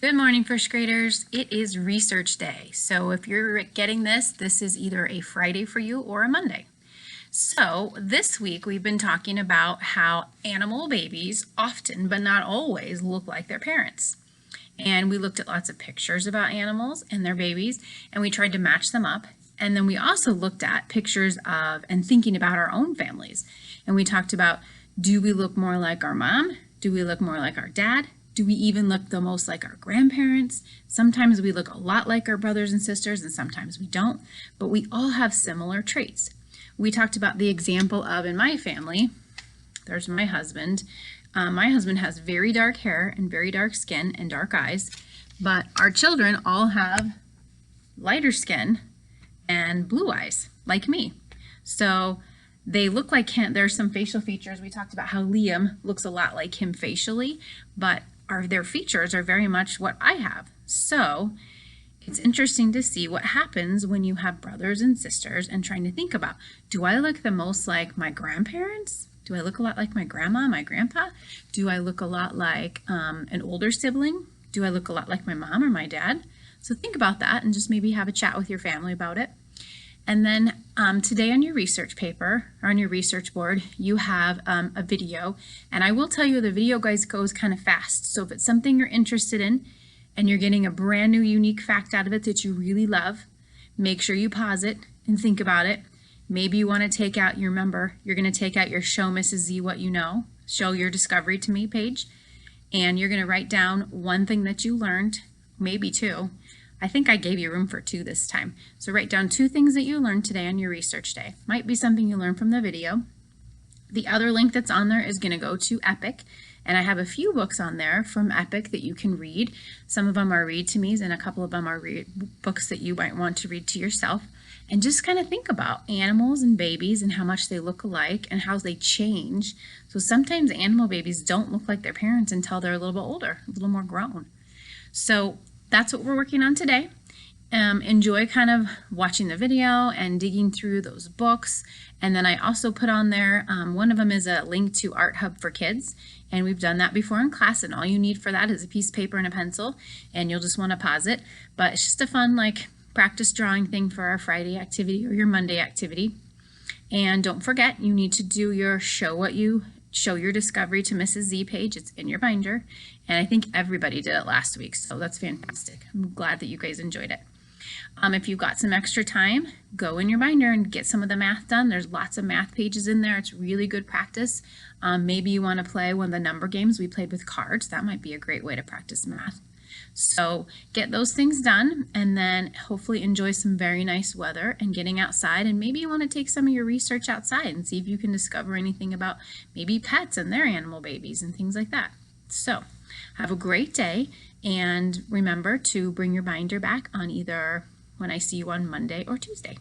Good morning, first graders. It is research day. So if you're getting this is either a Friday for you or a Monday. So this week we've been talking about how animal babies often, but not always, look like their parents. And we looked at lots of pictures about animals and their babies, and we tried to match them up. And then we also looked at pictures of and thinking about our own families. And we talked about, do we look more like our mom? Do we look more like our dad? Do we even look the most like our grandparents? Sometimes we look a lot like our brothers and sisters, and sometimes we don't, but we all have similar traits. We talked about the example of, in my family, there's my husband. My husband has very dark hair and very dark skin and dark eyes, but our children all have lighter skin and blue eyes, like me. So they look like him. There's some facial features. We talked about how Liam looks a lot like him facially, but their features are very much what I have. So it's interesting to see what happens when you have brothers and sisters and trying to think about, do I look the most like my grandparents? Do I look a lot like my grandma, my grandpa? Do I look a lot like an older sibling? Do I look a lot like my mom or my dad? So think about that and just maybe have a chat with your family about it. And then today on your research paper, or on your research board, you have a video. And I will tell you the video, guys, goes kind of fast. So if it's something you're interested in and you're getting a brand new unique fact out of it that you really love, make sure you pause it and think about it. Maybe you want to take out, you're going to take out your Show Mrs. Z What You Know, Show Your Discovery to Me page. And you're going to write down one thing that you learned, maybe two. I think I gave you room for two this time. So write down two things that you learned today on your research day. Might be something you learned from the video. The other link that's on there is going to go to Epic. And I have a few books on there from Epic that you can read. Some of them are read to me's and a couple of them are books that you might want to read to yourself. And just kind of think about animals and babies and how much they look alike and how they change. So sometimes animal babies don't look like their parents until they're a little bit older, a little more grown. So that's what we're working on today. Enjoy kind of watching the video and digging through those books. And then I also put on there, one of them is a link to Art Hub for Kids. And we've done that before in class, and all you need for that is a piece of paper and a pencil, and you'll just want to pause it. But it's just a fun, like, practice drawing thing for our Friday activity or your Monday activity. And don't forget, you need to do your Show Your Discovery to Mrs. Z page. It's in your binder. And I think everybody did it last week, so that's fantastic. I'm glad that you guys enjoyed it. If you've got some extra time, go in your binder and get some of the math done. There's lots of math pages in there. It's really good practice. Maybe you want to play one of the number games we played with cards. That might be a great way to practice math. So get those things done and then hopefully enjoy some very nice weather and getting outside. And maybe you want to take some of your research outside and see if you can discover anything about maybe pets and their animal babies and things like that. So have a great day, and remember to bring your binder back on either when I see you on Monday or Tuesday.